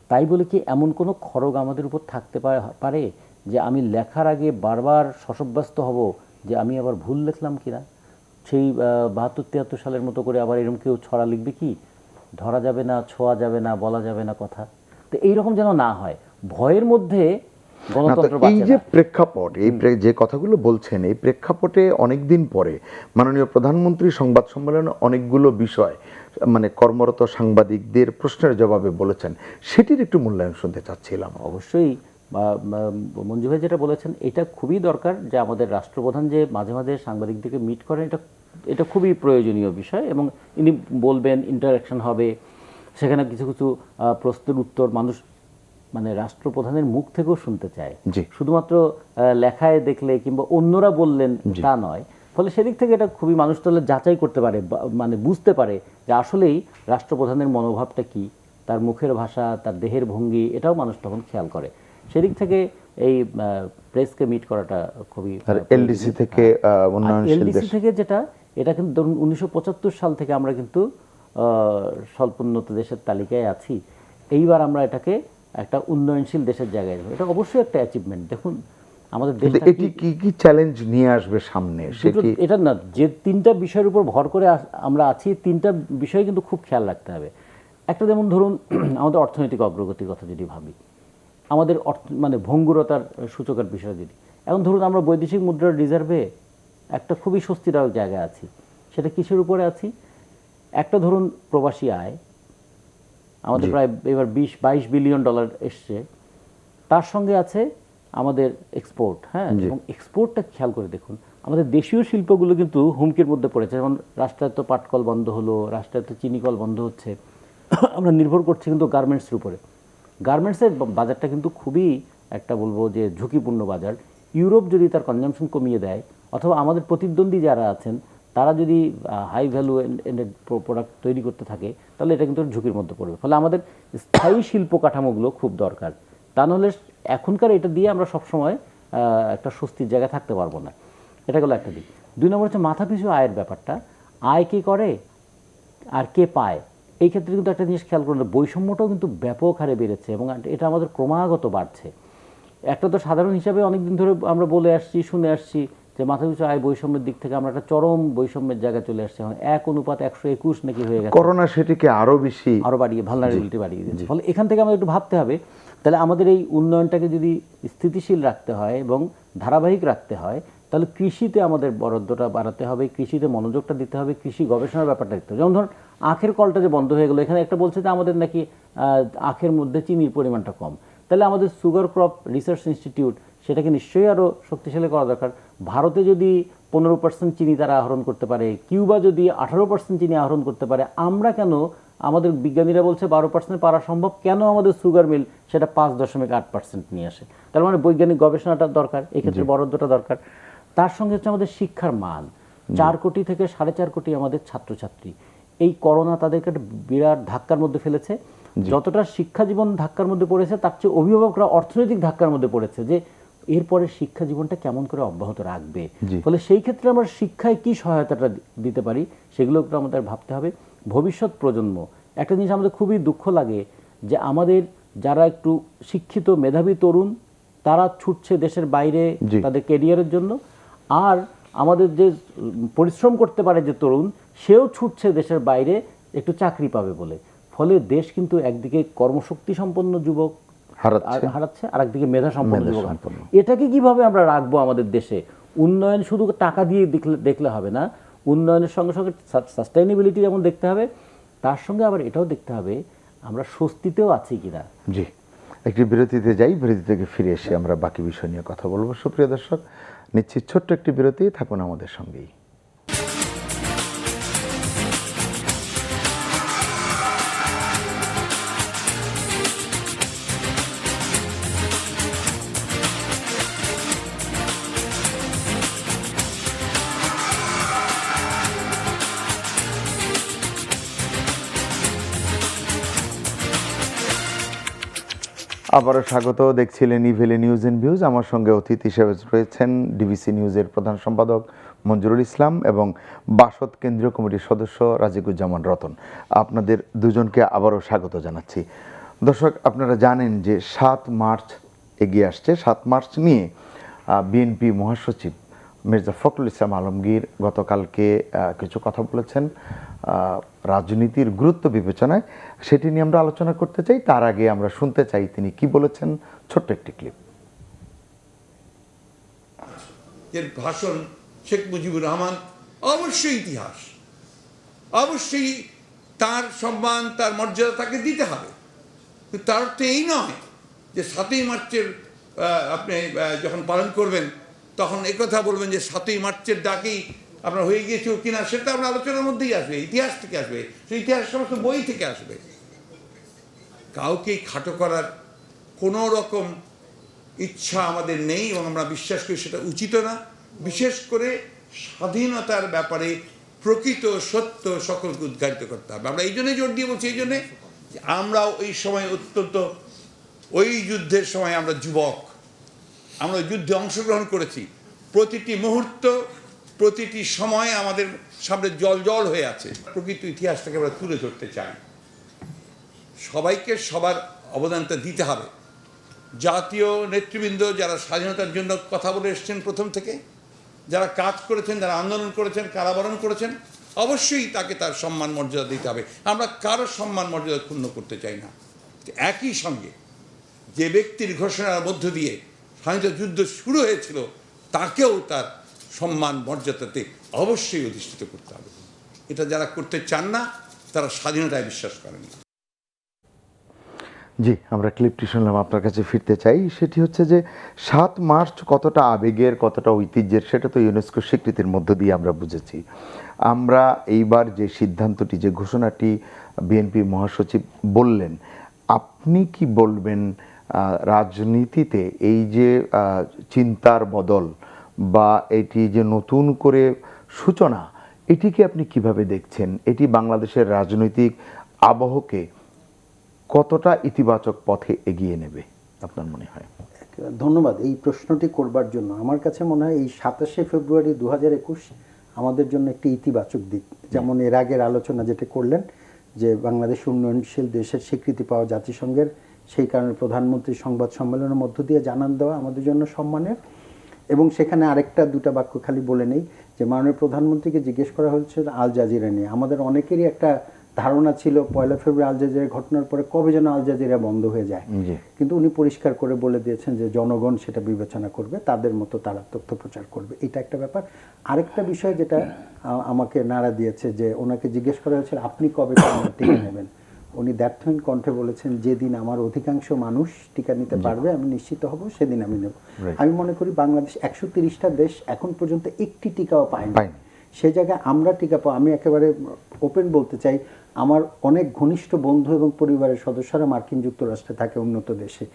তাই বলে কি এমন কোনো খড়গ আমাদের উপর থাকতে পারে যে আমি লেখার আগে বারবার শশব্যস্ত হব যে আমি আবার ভুল লিখলাম কিনা, সেই 72-73 সালের মতো করে আবার এরকম কেউ ছড়া লিখবে কি, ধরা যাবে না, ছোঁয়া যাবে না, বলা যাবে না কথা। তো এইরকম যেন না হয়, ভয়ের মধ্যে গণতন্ত্র এই যে প্রেক্ষাপট, যে কথাগুলো বলছেন, এই প্রেক্ষাপটে অনেকদিন পরে মাননীয় প্রধানমন্ত্রী সংবাদ সম্মেলনে অনেকগুলো বিষয় মানে কর্মরত সাংবাদিকদের প্রশ্নের জবাবে বলেছেন, সেটির একটু মূল্যায়ন শুনতে চাচ্ছিলাম। অবশ্যই মঞ্জু ভাই যেটা বলেছেন এটা খুবই দরকার, যে আমাদের রাষ্ট্রপ্রধান যে মাঝে মাঝে সাংবাদিকদেরকে মিট করেন, এটা খুবই প্রয়োজনীয় বিষয়। এবং ইনি বলবেন, ইন্টারাকশন হবে, সেখানে কিছু কিছু প্রশ্নের উত্তর মানুষ মানে রাষ্ট্রপ্রধানের মুখ থেকেও শুনতে চায়, শুধুমাত্র লেখায় দেখলে কিংবা অন্যরা বললেন তা নয়। ফলে সেদিক থেকে এটা খুবই মানুষ তাহলে যাচাই করতে পারে, মানে বুঝতে পারে যে আসলেই রাষ্ট্রপ্রধানের মনোভাবটা কি, তার মুখের ভাষা, তার দেহের ভঙ্গি, এটাও মানুষ তখন খেয়াল করে। সেদিক এই প্রেসকে মিট করাটা খুবই। এলডিসি থেকে এলডিসি থেকে যেটা, এটা কিন্তু ধরুন 1975 সাল থেকে আমরা কিন্তু স্বল্পোন্নত দেশের তালিকায় আছি। এইবার আমরা এটাকে একটা উন্নয়নশীল দেশের জায়গায়, এটা অবশ্যই একটা অ্যাচিভমেন্ট। দেখুন আমাদের দেশে এটি কি কি চ্যালেঞ্জ নিয়ে আসবে সামনে, সেটি এটা না, যে 3টা বিষয়ের উপর ভর করে আমরা আছি, 3টা বিষয় কিন্তু খুব খেয়াল রাখতে হবে। একটা যেমন ধরুন আমাদের অর্থনৈতিক অগ্রগতির কথা যদি ভাবি, আমাদের মানে ভঙ্গুরতার সূচকের বিষয় যদি, এখন ধরুন আমরা বৈদেশিক মুদ্রার রিজার্ভে একটা খুবই স্বস্তিদায়ক জায়গায় আছি। সেটা কিসের উপরে আছি? একটা ধরুন প্রবাসী আয় আমাদের প্রায় এবার 20-22 বিলিয়ন ডলার এসছে, তার সঙ্গে আছে আমাদের এক্সপোর্ট। হ্যাঁ, এবং এক্সপোর্টটা খেয়াল করে দেখুন, আমাদের দেশীয় শিল্পগুলো কিন্তু হুমকির মধ্যে পড়েছে। যেমন রাষ্ট্রায়ত্ত পাটকল বন্ধ হলো, রাষ্ট্রায়ত্ত চিনিকল বন্ধ হচ্ছে, আমরা নির্ভর করছি কিন্তু গার্মেন্টসের উপরে। গার্মেন্টসের বাজারটা কিন্তু খুবই একটা বলবো যে ঝুঁকিপূর্ণ বাজার। ইউরোপ যদি তার কনজাম্পশন কমিয়ে দেয়, অথবা আমাদের প্রতিদ্বন্দ্বী যারা আছেন তারা যদি হাই ভ্যালু এন্ডেড প্রোডাক্ট তৈরি করতে থাকে, তাহলে এটা কিন্তু ঝুঁকির মধ্যে পড়বে। ফলে আমাদের স্থায়ী শিল্প কাঠামোগুলো খুব দরকার, তা নাহলে এখনকার এটা দিয়ে আমরা সবসময় একটা স্বস্তির জায়গায় থাকতে পারবো না। এটা গেলো একটা দিক। 2 নম্বর হচ্ছে মাথাপিছু আয়ের ব্যাপারটা, আয় কে করে আর কে পায়। এই ক্ষেত্রে কিন্তু একটা জিনিস খেয়াল করলে বৈষম্যটাও কিন্তু ব্যাপক হারে বেড়েছে, এবং এটা আমাদের ক্রমাগত বাড়ছে। একটা তো সাধারণ হিসাবে অনেকদিন ধরে আমরা বলে আসছি, শুনে আসছি যে মাথাপিছু আয় বৈষম্যের দিক থেকে আমরা একটা চরম বৈষম্যের জায়গায় চলে আসছি। এখন 1:121 নাকি হয়ে গেছে। করোনা সেটিকে আরো বাড়িয়ে ভালনারেবিলিটি বাড়িয়ে দিয়েছে। ফলে এখান থেকে আমাদের একটু ভাবতে হবে, তাহলে আমাদের এই উন্নয়নটাকে যদি স্থিতিশীল রাখতে হয় এবং ধারাবাহিক রাখতে হয়, তাহলে কৃষিতে আমাদের বরাদ্দটা বাড়াতে হবে, কৃষিতে মনোযোগটা দিতে হবে, কৃষি গবেষণার ব্যাপারটা দিতে হবে। যেমন ধরুন আখের কলটা যে বন্ধ হয়ে গেলো, এখানে একটা বলছে যে আমাদের নাকি আখের মধ্যে চিনির পরিমাণটা কম, তাহলে আমাদের সুগার ক্রপ রিসার্চ ইনস্টিটিউট সেটাকে নিশ্চয়ই আরও শক্তিশালী করা দরকার। ভারতে যদি 15% চিনি তারা আহরণ করতে পারে, কিউবা যদি 18% চিনি আহরণ করতে পারে, আমরা কেন, আমাদের বিজ্ঞানীরা বলছে 12% পারা সম্ভব, কেন আমাদের সুগার মিল সেটা 5.8% নিয়ে আসে? তার মানে বৈজ্ঞানিক গবেষণাটা দরকার, এক্ষেত্রে বরাদ্দটা দরকার। তার সঙ্গে হচ্ছে আমাদের শিক্ষার মান। 4 কোটি থেকে 4.5 কোটি আমাদের ছাত্রছাত্রী, এই করোনা তাদেরকে একটা বিরাট ধাক্কার মধ্যে ফেলেছে। যতটা শিক্ষা জীবন ধাক্কার মধ্যে পড়েছে, তার চেয়ে অভিভাবকরা অর্থনৈতিক ধাক্কার মধ্যে পড়েছে, যে এরপরে শিক্ষা জীবনটা কেমন করে অব্যাহত রাখবে। ফলে সেই ক্ষেত্রে আমরা শিক্ষায় কি সহায়তাটা দিতে পারি, সেগুলো একটু আমাদের ভাবতে হবে। ভবিষ্যৎ প্রজন্ম, একটা জিনিস আমাদের খুবই দুঃখ লাগে যে আমাদের যারা একটু শিক্ষিত মেধাবী তরুণ, তারা ছুটছে দেশের বাইরে তাদের ক্যারিয়ারের জন্য, আর আমাদের যে পরিশ্রম করতে পারে যে তরুণ, সেও ছুটছে দেশের বাইরে একটু চাকরি পাবে বলে। ফলে দেশ কিন্তু একদিকে কর্মশক্তি সম্পন্ন যুবক হারাচ্ছে, আর একদিকে মেধা সম্পন্ন যুবক। এটাকে কিভাবে আমরা রাখবো আমাদের দেশে? উন্নয়ন শুধু টাকা দিয়ে দেখলে হবে না, উন্নয়নের সঙ্গে সঙ্গে সাস্টেইনেবিলিটি যেমন দেখতে হবে, তার সঙ্গে আবার এটাও দেখতে হবে আমরা স্বস্তিতেও আছি কিনা। জি, একটি বিরতিতে যাই, বিরতি থেকে ফিরে এসে আমরা বাকি বিষয় নিয়ে কথা বলবো। সুপ্রিয় দর্শক, নিশ্চিত ছোট্ট একটি বিরতি, থাকুন আমাদের সঙ্গেই। আবারও স্বাগত, দেখছিলেন ইভেলি নিউজ এন্ড ভিউজ। আমার সঙ্গে অতিথি হিসেবে রয়েছেন ডিবিসি নিউজের প্রধান সম্পাদক মঞ্জুরুল ইসলাম এবং বাসদ কেন্দ্রীয় কমিটির সদস্য রাজিকুজ্জামান রতন। আপনাদের দুজনকে আবারও স্বাগত জানাচ্ছি। দর্শক, আপনারা জানেন যে 7 মার্চ এগিয়ে আসছে। 7 মার্চ নিয়ে বিএনপি মহাসচিব মির্জা ফখরুল ইসলাম আলমগীর গতকালকে কিছু কথা বলেছেন রাজনীতির গুরুত্ব বিবেচনায়। সেটি নিয়ে আমরা আলোচনা করতে চাই। তার আগে আমরা শুনতে চাই তিনি কি বলেছেন, ছোট্ট একটি ক্লিপ। এর ভাষণ শেখ মুজিবুর রহমান অবশ্যই ইতিহাস, অবশ্যই তার সম্মান, তার মর্যাদা তাকে দিতে হবে। কিন্তু তার অর্থ এই নয় যে 7ই মার্চের আপনি যখন পালন করবেন তখন একথা বলবেন যে 7ই মার্চের ডাকেই আপনার হয়ে গিয়েছে কিনা, সেটা আমরা আলোচনার মধ্যেই আসবে, ইতিহাস থেকে আসবে, সেই ইতিহাস সমস্ত বই থেকে আসবে। কাউকেই খাটো করার কোনো রকম ইচ্ছা আমাদের নেই এবং আমরা বিশ্বাস করি সেটা উচিত না। বিশেষ করে স্বাধীনতার ব্যাপারে প্রকৃত সত্য সকলকে উদ্ঘাটিত করতে হবে। আমরা এই জন্যই জোর দিয়ে বলছি, এই জন্যে যে আমরাও এই সময় অত্যন্ত, ওই যুদ্ধের সময় আমরা যুবক, আমরা ওই যুদ্ধে অংশগ্রহণ করেছি। প্রতিটি মুহূর্ত, প্রতিটি সময় আমাদের সামনে জল জল হয়ে আছে। প্রকৃত ইতিহাসটাকে আমরা তুলে ধরতে চাই। সবাইকে সবার অবদানটা দিতে হবে। জাতীয় নেতৃবৃন্দ যারা স্বাধীনতার জন্য কথা বলে এসছেন প্রথম থেকে, যারা কাজ করেছেন, যারা আন্দোলন করেছেন, কারাবরণ করেছেন, অবশ্যই তাকে তার সম্মান মর্যাদা দিতে হবে। আমরা কারো সম্মান মর্যাদা ক্ষুণ্ণ করতে চাই না। একই সঙ্গে যে ব্যক্তির ঘোষণার মধ্য দিয়ে স্বাধীনতা যুদ্ধ শুরু হয়েছিল তাকেও তার সম্মান মর্যাদাতে অবশ্যই অধিষ্ঠিত করতে হবে। এটা যারা করতে চান না তারা স্বাধীনতায় বিশ্বাস করেন না। জি, আমরা ক্লিপটি শুনলাম, আপনার কাছে ফিরতে চাই। সেটি হচ্ছে যে 7 মার্চ কতটা আবেগের, কতটা ঐতিহ্যের, সেটা তো ইউনেস্কো স্বীকৃতির মধ্য দিয়ে আমরা বুঝেছি। আমরা এইবার যে সিদ্ধান্তটি, যে ঘোষণাটি বিএনপি মহাসচিব বললেন, আপনি কি বলবেন রাজনীতিতে এই যে চিন্তার বদল বা এটি যে নতুন করে সূচনা, এটিকে আপনি কিভাবে দেখছেন? এটি বাংলাদেশের রাজনৈতিক আবহকে কতটা ইতিবাচক পথে এগিয়ে নেবে আপনার মনে হয়? ধন্যবাদ এই প্রশ্নটি করবার জন্য। আমার কাছে মনে হয় এই 27শে ফেব্রুয়ারি 2021 আমাদের জন্য একটি ইতিবাচক দিক। যেমন এর আগের আলোচনা যেটা করলেন যে বাংলাদেশ উন্নয়নশীল দেশের স্বীকৃতি পাওয়া জাতিসংঘের, সেই কারণে প্রধানমন্ত্রীর সংবাদ সম্মেলনের মধ্য দিয়ে জানান দেওয়া আমাদের জন্য সম্মানের। এবং সেখানে আরেকটা দুটা বাক্য খালি বলে নেই যে মাননীয় প্রধানমন্ত্রীকে জিজ্ঞেস করা হচ্ছে আল জাজিরা নিয়ে। আমাদের অনেকেরই একটা ধারণা ছিল 1 ফেব্রুয়ারি আল জাজিরা ঘটনার পরে কবে যেন আল জাজিরা বন্ধ হয়ে যায়, কিন্তু উনি পরিষ্কার করে বলে দিয়েছেন যে জনগণ সেটা বিবেচনা করবে, তাদের মতো তারা তথ্য প্রচার করবে। এটা একটা ব্যাপার। আরেকটা বিষয় যেটা আমাকে নাড়া দিয়েছে যে ওনাকে জিজ্ঞেস করা হয়েছিল আপনি কবে টিকা নেবেন, উনি দ্ব্যর্থহীন কণ্ঠে বলেছেন যেদিন আমার অধিকাংশ মানুষ টিকা নিতে পারবে আমি নিশ্চিত হব সেদিন আমি নেব। আমি মনে করি বাংলাদেশ 130টা দেশ এখন পর্যন্ত একটি টিকাও পায়নি। সে জায়গায় আমরা টিকা পাবো। আমি একেবারে ওপেন বলতে চাই, আমার অনেক ঘনিষ্ঠ বন্ধু এবং পরিবারের সদস্যরা মার্কিন যুক্তরাষ্ট্রে থাকে, উন্নত দেশে।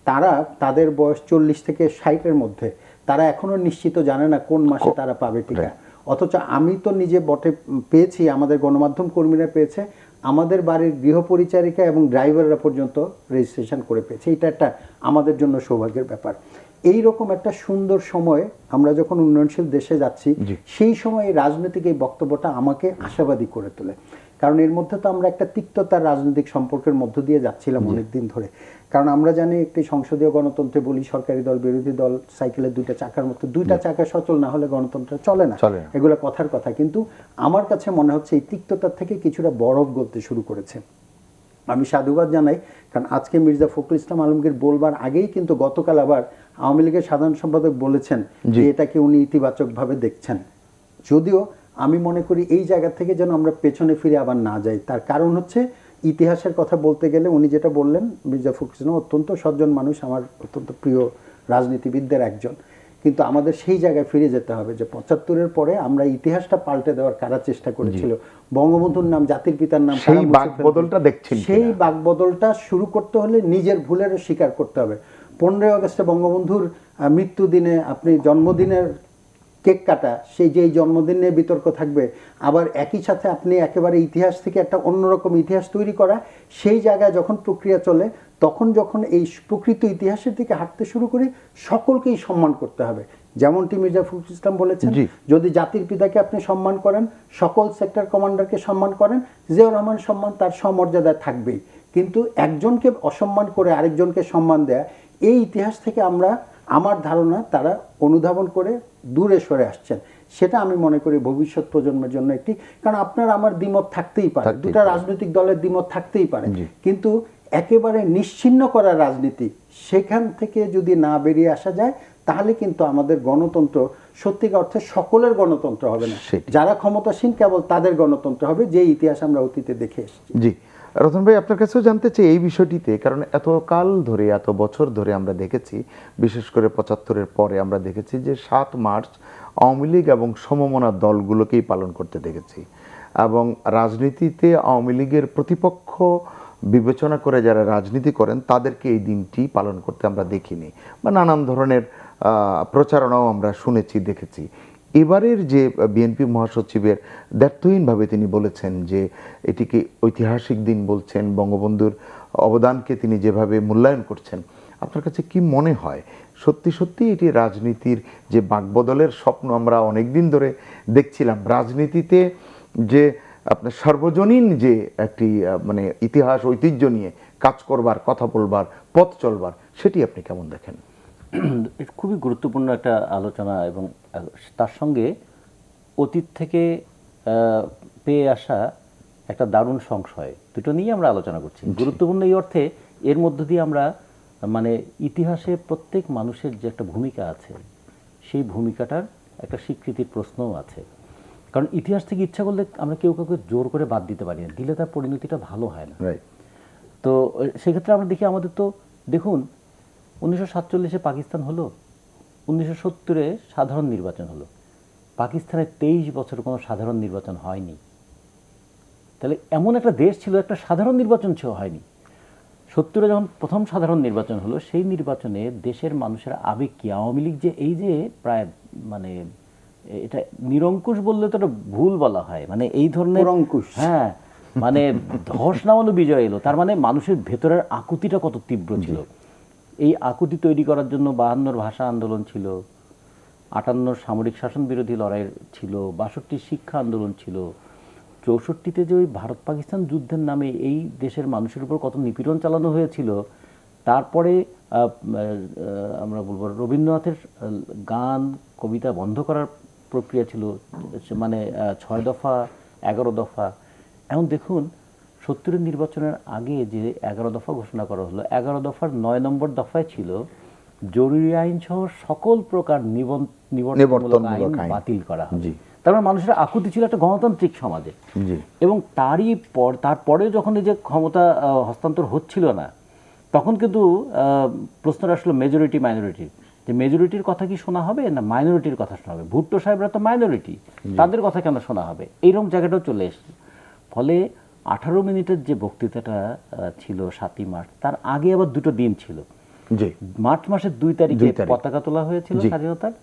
তারা তাদের বয়স 40 থেকে 60-এর মধ্যে, তারা এখনও নিশ্চিত জানে না কোন মাসে তারা পাবে টিকা। অথচ আমি তো নিজে বটে পেয়েছি, আমাদের গণমাধ্যম কর্মীরা পেয়েছে, আমাদের বাড়ির গৃহপরিচারিকা এবং ড্রাইভাররা পর্যন্ত রেজিস্ট্রেশন করে পেয়েছে। এটা একটা আমাদের জন্য সৌভাগ্যের ব্যাপার। এই রকম একটা সুন্দর সময় আমরা যখন উন্নয়নশীল দেশে যাচ্ছি, সেই সময় এই রাজনৈতিক এই বক্তব্যটা আমাকে আশাবাদী করে তোলে। কারণ এর মধ্যে তো আমরা একটা তিক্ততার রাজনৈতিক সম্পর্কের মধ্য দিয়ে যাচ্ছিলাম অনেকদিন ধরে। কারণ আমরা জানি একটি সংসদীয় গণতন্ত্রে বলি সরকারি দল বিরোধী দল সাইকেলের দুইটা চাকার মতো, দুইটা চাকা সচল না হলে গণতন্ত্র চলে না, এগুলো কথার কথা। কিন্তু আমার কাছে মনে হচ্ছে এই তিক্ততার থেকে কিছুটা বরফ গলতে শুরু করেছে। আমি সাধুবাদ জানাই, কারণ আজকে মির্জা ফখরুল ইসলাম আলমগীর বলবার আগেই কিন্তু গতকাল আবার আওয়ামী লীগের সাধারণ সম্পাদক বলেছেন যে এটাকে উনি ইতিবাচকভাবে দেখছেন। যদিও আমি মনে করি এই জায়গা থেকে যেন আমরা পেছনে ফিরে আবার না যাই। তার কারণ হচ্ছে ইতিহাসের কথা বলতে গেলে উনি যেটা বললেন, মির্জা ফখরুল ইসলাম অত্যন্ত সজ্জন মানুষ, আমার অত্যন্ত প্রিয় রাজনীতিবিদদের একজন, কিন্তু আমাদের সেই জায়গায় ফিরে যেতে হবে যে ৭৫-এর পরে আমরা ইতিহাসটা পাল্টে দেওয়ার কারা চেষ্টা করেছিল, বঙ্গবন্ধুর নাম, জাতির পিতার নাম, সেই বাকবদলটা দেখছেন, সেই বাকবদলটা শুরু করতে হলে নিজের ভুলেরও স্বীকার করতে হবে। 15ই আগস্টে বঙ্গবন্ধুর মৃত্যু দিনে আপনি জন্মদিনের কেক কাটা, সেই যে জন্মদিন নিয়ে বিতর্ক থাকবে, আবার একই সাথে আপনি একেবারে ইতিহাস থেকে একটা অন্যরকম ইতিহাস তৈরি করা, সেই জায়গায় যখন প্রক্রিয়া চলে তখন যখন এই প্রকৃত ইতিহাসের দিকে হাঁটতে শুরু করি, সকলকেই সম্মান করতে হবে। যেমনটি মির্জা ফখরুল ইসলাম বলেছেন, যদি জাতির পিতাকে আপনি সম্মান করেন, সকল সেক্টর কমান্ডারকে সম্মান করেন, জিয়াউর রহমান সম্মান তার সমর্যাদায় থাকবেই, কিন্তু একজনকে অসম্মান করে আরেকজনকে সম্মান দেয়া, এই ইতিহাস থেকে আমরা, আমার ধারণা তারা অনুধাবন করে দূরে সরে আসছেন। সেটা আমি মনে করি ভবিষ্যৎ প্রজন্মের জন্য একটি, কারণ আপনার আমার দ্বিমত থাকতেই পারে, দুটা রাজনৈতিক দলের দ্বিমত থাকতেই পারে, কিন্তু একেবারে নিশ্চিহ্ন করা রাজনীতি, সেখান থেকে যদি না বেরিয়ে আসা যায় তাহলে কিন্তু আমাদের গণতন্ত্র সত্যিকার অর্থে সকলের গণতন্ত্র হবে না, যারা ক্ষমতাসীন কেবল তাদের গণতন্ত্র হবে, যে ইতিহাস আমরা অতীতে দেখে এসেছি। জি রতন ভাই, আপনার কাছেও জানতে চাই এই বিষয়টিতে, কারণ এত কাল ধরে, এত বছর ধরে আমরা দেখেছি, বিশেষ করে ৭৫-এর পরে আমরা দেখেছি যে ৭ মার্চ আওয়ামী লীগ এবং সমমনা দলগুলোকেই পালন করতে দেখেছি, এবং রাজনীতিতে আওয়ামী লীগের প্রতিপক্ষ বিবেচনা করে যারা রাজনীতি করেন তাদেরকে এই দিনটি পালন করতে আমরা দেখিনি, বা নানান ধরনের প্রচারণাও আমরা শুনেছি, দেখেছি। এবারের যে বিএনপি মহাসচিবের দ্ব্যর্থহীনভাবে তিনি বলেছেন যে এটিকে ঐতিহাসিক দিন বলছেন, বঙ্গবন্ধুর অবদানকে তিনি যেভাবে মূল্যায়ন করছেন, আপনার কাছে কি মনে হয় সত্যি সত্যি এটি রাজনীতির যে বাকবদলের স্বপ্ন আমরা অনেক দিন ধরে দেখছিলাম, রাজনীতিতে যে আপনার সর্বজনীন যে একটি মানে ইতিহাস ঐতিহ্য নিয়ে কাজ করবার, কথা বলবার, পথ চলবার, সেটি আপনি কেমন দেখেন? খুবই গুরুত্বপূর্ণ একটা আলোচনা, এবং তার সঙ্গে অতীত থেকে পেয়ে আসা একটা দারুণ সংশয়, দুটো নিয়ে আমরা আলোচনা করছি। গুরুত্বপূর্ণ এই অর্থে, এর মধ্য দিয়ে আমরা মানে ইতিহাসে প্রত্যেক মানুষের যে একটা ভূমিকা আছে, সেই ভূমিকাটার একটা স্বীকৃতির প্রশ্নও আছে। কারণ ইতিহাস থেকে ইচ্ছা করলে আমরা কেউ কাউকে জোর করে বাদ দিতে পারি না, দিলে তার পরিণতিটা ভালো হয় না। তো সেক্ষেত্রে আমরা দেখি, আমাদের তো দেখুন 1947-এ পাকিস্তান হলো, 1970-এ সাধারণ নির্বাচন হলো, পাকিস্তানে 23 বছর কোনো সাধারণ নির্বাচন হয়নি। তাহলে এমন একটা দেশ ছিল, একটা সাধারণ নির্বাচন হয়নি। 70-এ যখন প্রথম সাধারণ নির্বাচন হলো, সেই নির্বাচনে দেশের মানুষের আবেগ কি, আওয়ামী লীগ যে এই যে প্রায় মানে এটা নিরঙ্কুশ বললে তো এটা ভুল বলা হয়, মানে এই ধরনের অঙ্কুশ, হ্যাঁ, মানে ধস নামানো বিজয় এলো, তার মানে মানুষের ভেতরের আকুতিটা কত তীব্র ছিল। এই আকুতি তৈরি করার জন্য 52-র ভাষা আন্দোলন ছিল, 58-র সামরিক শাসন বিরোধী লড়াই ছিল, 62-র শিক্ষা আন্দোলন ছিল, 64-তে যে ওই ভারত পাকিস্তান যুদ্ধের নামে এই দেশের মানুষের উপর কত নিপীড়ন চালানো হয়েছিল। তারপরে আমরা বলবো রবীন্দ্রনাথের গান কবিতা বন্ধ করার প্রক্রিয়া ছিল, মানে 6 দফা 11 দফা। এখন দেখুন 70-এর নির্বাচনের আগে যে 11 দফা ঘোষণা করা হলো, 11 দফার 9 নম্বর দফায় ছিল জরুরি আইন সহ সকল প্রকার নিবর্তনমূলক আইন বাতিল করা হবে। তারপর মানুষের আকুতি ছিল একটা গণতান্ত্রিক সমাজে, এবং তারপরে যখন এই যে ক্ষমতা হস্তান্তর হচ্ছিল না, তখন কিন্তু প্রশ্নটা আসলে মেজরিটি মাইনরিটির, যে মেজরিটির কথা কি শোনা হবে না মাইনরিটির কথা শোনা হবে। ভুট্টো সাহেবরা তো মাইনরিটি, তাদের কথা কেন শোনা হবে, এইরকম জায়গাটাও চলে এসছে। ফলে 18 মিনিটের যে বক্তৃতাটা ছিল 7ই মার্চ, তার আগে আবার দুটো দিন ছিল। মার্চ মাসের 2 তারিখে পতাকা তোলা হয়েছিল স্বাধীনতার,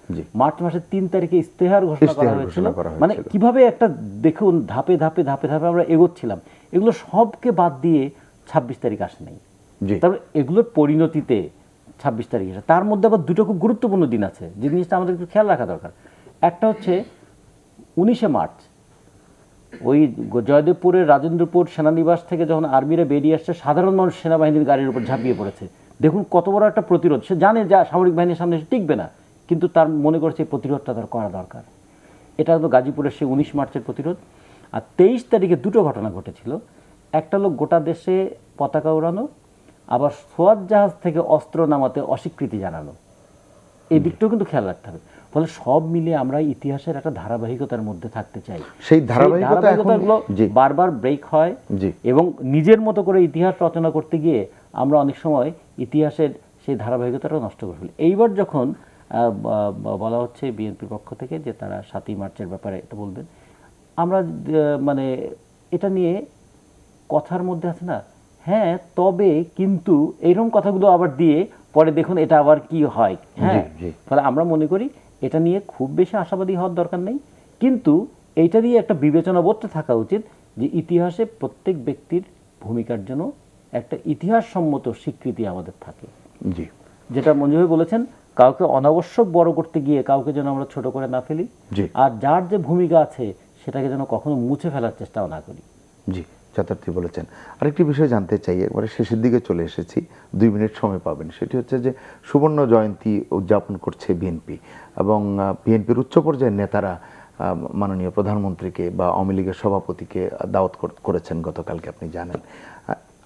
মার্চ মাসের 3 তারিখে ইস্তেহার ঘোষণা করা হয়েছিল। মানে কিভাবে একটা দেখুন ধাপে ধাপে ধাপে ধাপে আমরা এগোচ্ছিলাম, এগুলো সবকে বাদ দিয়ে 26 তারিখ আসে নাই। তারপর এগুলোর পরিণতিতে 26 তারিখ এসে, তার মধ্যে আবার দুটো খুব গুরুত্বপূর্ণ দিন আছে, যে জিনিসটা আমাদের একটু খেয়াল রাখা দরকার। একটা হচ্ছে 19শে মার্চ, ওই জয়দেবপুরের রাজেন্দ্রপুর সেনানিবাস থেকে যখন আর্মিরা বেরিয়ে আসছে, সাধারণ মানুষ সেনাবাহিনীর গাড়ির উপর ঝাঁপিয়ে পড়েছে। দেখুন কত বড় একটা প্রতিরোধ, সে জানে যা সামরিক বাহিনীর সামনে সে টিকবে না, কিন্তু তার মনে করছে এই প্রতিরোধটা তার করা দরকার। এটা তো গাজীপুরের সেই 19 মার্চের প্রতিরোধ। আর 23 তারিখে দুটো ঘটনা ঘটেছিল। একটা লোক গোটা দেশে পতাকা ওড়ানো, আবার সোয়াত জাহাজ থেকে অস্ত্র নামাতে অস্বীকৃতি জানানো, এই দিকটাও কিন্তু খেয়াল রাখতে হবে। ফলে সব মিলিয়ে আমরা ইতিহাসের একটা ধারাবাহিকতার মধ্যে থাকতে চাই। সেই ধারাবাহিকতাগুলো বারবার ব্রেক হয় এবং নিজের মতো করে ইতিহাস রচনা করতে গিয়ে আমরা অনেক সময় ইতিহাসের সেই ধারাবাহিকতাটা নষ্ট করে ফেলি। এইবার যখন বলা হচ্ছে বিএনপির পক্ষ থেকে যে তারা 7ই মার্চের ব্যাপারে এটা বলবেন, আমরা মানে এটা নিয়ে কথার মধ্যে আছে না, হ্যাঁ তবে কিন্তু এইরকম কথাগুলো আবার দিয়ে পরে দেখুন এটা আবার কি হয়। হ্যাঁ, ফলে আমরা মনে করি এটা নিয়ে খুব বেশি আশাবাদী হওয়ার দরকার নেই, কিন্তু এইটা দিয়ে একটা বিবেচনাবোধটা থাকা উচিত যে ইতিহাসে প্রত্যেক ব্যক্তির ভূমিকার জন্য একটা ইতিহাসসম্মত স্বীকৃতি আমাদের থাকে। জি, যেটা মঞ্জু ভাই বলেছেন, কাউকে অনাবশ্যক বড় করতে গিয়ে কাউকে যেন আমরা ছোট করে না ফেলি, আর যার যে ভূমিকা আছে সেটাকে যেন কখনো মুছে ফেলার চেষ্টাও না করি। জি, যথার্থ বলেছেন। আরেকটি বিষয় জানতে চাই, একবারে শেষের দিকে চলে এসেছি, 2 মিনিট সময় পাবেন। সেটি হচ্ছে যে সুবর্ণ জয়ন্তী উদযাপন করছে বিএনপি এবং বিএনপির উচ্চ পর্যায়ের নেতারা মাননীয় প্রধানমন্ত্রীকে বা আওয়ামী লীগের সভাপতিকে দাওয়াত করেছেন গতকালকে, আপনি জানেন।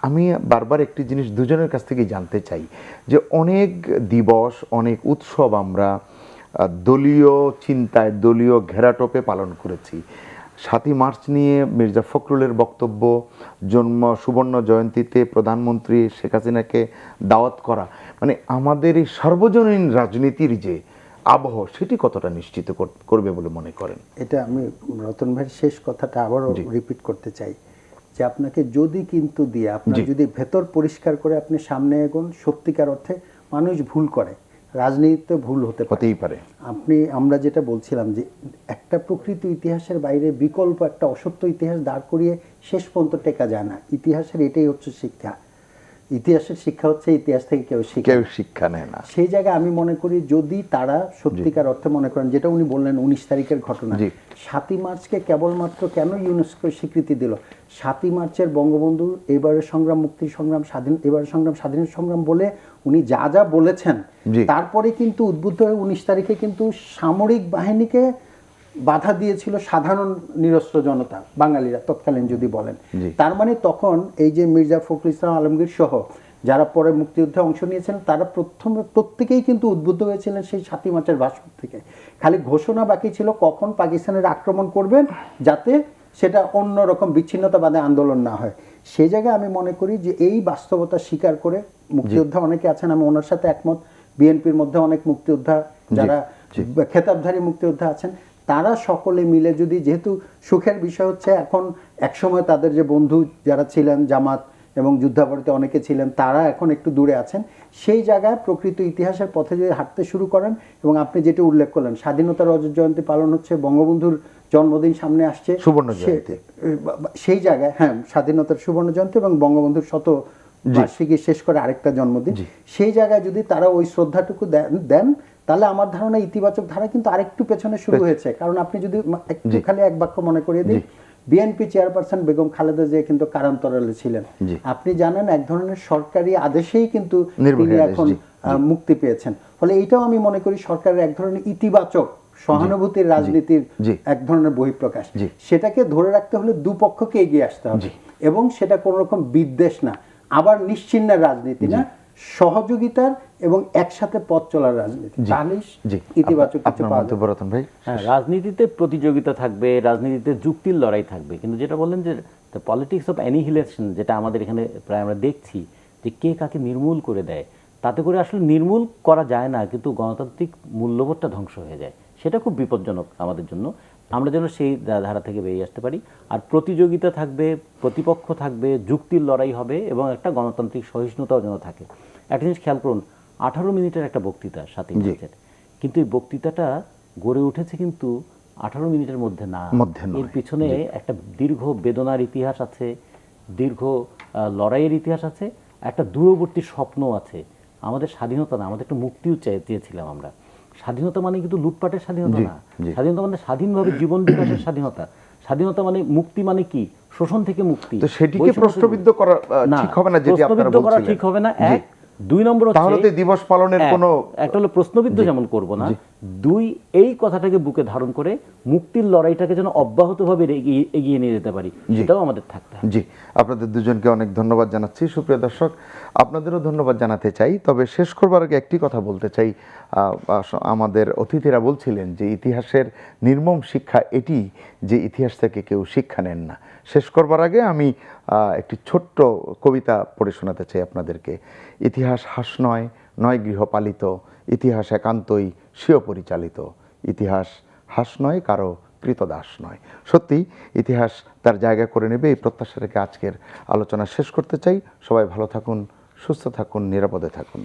আমি বারবার একটি জিনিস দুজনের কাছ থেকেই জানতে চাই যে অনেক দিবস, অনেক উৎসব আমরা দলীয় চিন্তায়, দলীয় ঘেরাটোপে পালন করেছি। 7ই মার্চ নিয়ে মির্জা ফখরুলের বক্তব্য, জন্ম সুবর্ণ জয়ন্তীতে প্রধানমন্ত্রী শেখ হাসিনাকে দাওয়াত করা, মানে আমাদের এই সর্বজনীন রাজনীতির যে আবহ সেটি কতটা নিশ্চিত করবে বলে মনে করেন? এটা আমি রতন ভাইয়ের শেষ কথাটা আবারও রিপিট করতে চাই যে আপনাকে যদি কিন্তু দিয়ে আপনার যদি ভেতর পরিষ্কার করে আপনি সামনে এগোন, সত্যিকার অর্থে মানুষ ভুল করে, রাজনীতিতে ভুল হতেই পারে। আমরা যেটা বলছিলাম যে একটা প্রকৃত ইতিহাসের বাইরে বিকল্প একটা অসত্য ইতিহাস দাঁড় করিয়ে শেষ পর্যন্ত টেকা যায় না। ইতিহাসের এটাই হচ্ছে শিক্ষা। ইতিহাসের শিক্ষা হচ্ছে ইতিহাস থেকে কেউ শিক্ষা নেয় না। সেই জায়গায় আমি মনে করি যদি তারা সত্যিকার অর্থে মনে করেন, যেটা উনি বললেন 19 তারিখের ঘটনা, 7ই মার্চকে কেবলমাত্র কেন ইউনেস্কো স্বীকৃতি দিল? 7ই মার্চের বঙ্গবন্ধু এবারের সংগ্রাম, মুক্তি সংগ্রাম, এবারের সংগ্রাম স্বাধীনতা সংগ্রাম বলে উনি যা যা বলেছেন, তারপরে কিন্তু উদ্বুদ্ধ হয়ে 19 তারিখে কিন্তু সামরিক বাহিনীকে বাধা দিয়েছিল সাধারণ নিরস্ত্র জনতা, বাঙালিরা তৎকালীন যদি বলেন। তার মানে তখন এই যে মির্জা ফখরুল ইসলাম আলমগীর সহ যারা পরে মুক্তিযুদ্ধে অংশ নিয়েছেন তারা প্রত্যেকেই কিন্তু উদ্বুদ্ধ হয়েছিলেন সেই 7ই মার্চের ভাষণ থেকে। খালি ঘোষণা বাকি ছিল কখন পাকিস্তানের আক্রমণ করবেন যাতে সেটা অন্যরকম বিচ্ছিন্নতাবাদী আন্দোলন না হয়। সেই জায়গায় আমি মনে করি যে এই বাস্তবতা স্বীকার করে মুক্তিযোদ্ধা অনেকে আছেন, আমি ওনার সাথে একমত, বিএনপির মধ্যে অনেক মুক্তিযোদ্ধা যারা খেতাবধারী মুক্তিযোদ্ধা আছেন, তারা সকলে মিলে যদি, যেহেতু সুখের বিষয় হচ্ছে এখন একসময় তাদের যে বন্ধু যারা ছিলেন জামাত এবং যুদ্ধাপরাধীতে অনেকে ছিলেন, তারা এখন একটু দূরে আছেন, সেই জায়গায় প্রকৃত ইতিহাসের পথে যদি হাঁটতে শুরু করেন এবং আপনি যেটা উল্লেখ করলেন স্বাধীনতার রজত জয়ন্তী পালন হচ্ছে, বঙ্গবন্ধুর জন্মদিন সামনে আসছে, সুবর্ণ জয়ন্তী, সেই জায়গায় হ্যাঁ স্বাধীনতার সুবর্ণ জয়ন্তী এবং বঙ্গবন্ধুর 100 বার্ষিকী শেষ করে আরেকটা জন্মদিন, সেই জায়গায় যদি তারা ওই শ্রদ্ধাটুকু দেন তাহলে আমার ধারণা ইতিবাচক ধারা কিন্তু আরেকটু পেছনে শুরু হয়েছে। কারণ আপনি যদি একটু খালি এক বাক্য মনে করিয়ে দিন, বিএনপি চেয়ারপারসন বেগম খালেদা জিয়া কিন্তু কারান্তরালে ছিলেন। আপনি জানেন এক ধরনের সরকারি আদেশেই কিন্তু তিনি এখন মুক্তি পেয়েছেন। ফলে এইটাও আমি মনে করি সরকারের এক ধরনের ইতিবাচক সহানুভূতির রাজনীতির এক ধরনের বহিঃপ্রকাশ। সেটাকে ধরে রাখতে হলে দুপক্ষকে এগিয়ে আসতে হবে এবং সেটা কোনো রকম বিদ্বেষ না, আবার নিশ্চিন্নের রাজনীতি না, সহযোগিতার এবং একসাথে পথ চলার রাজনীতি। ইতিবাচক কিছু পাওয়া যাবে। হ্যাঁ, রাজনীতিতে প্রতিযোগিতা থাকবে, রাজনীতিতে যুক্তির লড়াই থাকবে, কিন্তু যেটা বললেন যে দ্য পলিটিক্স অফ অ্যানিহিলেশন, যেটা আমাদের এখানে প্রায় আমরা দেখছি যে কে কাকে নির্মূল করে দেয়, তাতে করে আসলে নির্মূল করা যায় না, কিন্তু গণতান্ত্রিক মূল্যবোধটা ধ্বংস হয়ে যায়। সেটা খুব বিপজ্জনক আমাদের জন্য। আমরা যেন সেই ধারা থেকে বেরিয়ে আসতে পারি। আর প্রতিযোগিতা থাকবে, প্রতিপক্ষ থাকবে, যুক্তির লড়াই হবে এবং একটা গণতান্ত্রিক সহিষ্ণুতাও যেন থাকে। একটা জিনিস খেয়াল করুন, 18 মিনিটের একটা বক্তৃতা 7ই মার্চের, কিন্তু এই বক্তৃতাটা গড়ে উঠেছে কিন্তু 18 মিনিটের মধ্যে না, এর পিছনে একটা দীর্ঘ বেদনার ইতিহাস আছে, দীর্ঘ লড়াইয়ের ইতিহাস আছে, একটা দূরবর্তী স্বপ্ন আছে। আমাদের স্বাধীনতা না, আমাদের একটা মুক্তিও চেয়েছিলাম আমরা। স্বাধীনতা মানে কিন্তু লুটপাটের স্বাধীনতা না, স্বাধীনতা মানে স্বাধীনভাবে জীবন বিকাশের স্বাধীনতা। স্বাধীনতা মানে মুক্তি, মানে কি শোষণ থেকে মুক্তি। তো সেটিকে প্রশ্নবিদ্ধ করা ঠিক হবে না, যেটি আপনারা বলছিলেন। ঠিক হবে না। এক, 2 নম্বর হচ্ছে তাহলে তো দিবস পালনের কোনো একটা হলো প্রশ্নবিদ্ধ যেমন করব না, দুই, এই কথাটাকে বুকে ধারণ করে মুক্তির লড়াইটাকে যেন অব্যাহতভাবে এগিয়ে নিয়ে যেতে পারি, সেটাও আমাদের থাকতে হবে। জি, আপনাদের দুজনকে অনেক ধন্যবাদ জানাচ্ছি। সুপ্রিয় দর্শক, আপনাদেরও ধন্যবাদ জানাতে চাই। তবে শেষ করবার আগে একটি কথা বলতে চাই। আমাদের অতিথিরা বলছিলেন যে ইতিহাসের নির্মম শিক্ষা এটি যে ইতিহাস থেকে কেউ শিক্ষা নেন না। শেষ করবার আগে আমি একটি ছোট্ট কবিতা পড়ে শোনাতে চাই আপনাদেরকে। ইতিহাস হাস নয়, নয় গৃহপালিত, ইতিহাস একান্তই স্বীয় পরিচালিত, ইতিহাস হাস নয়, কারো কৃতদাস নয়। সত্যি ইতিহাস তার জায়গা করে নেবে, এই প্রত্যাশা রেখে আজকের আলোচনা শেষ করতে চাই। সবাই ভালো থাকুন, সুস্থ থাকুন, নিরাপদে থাকুন।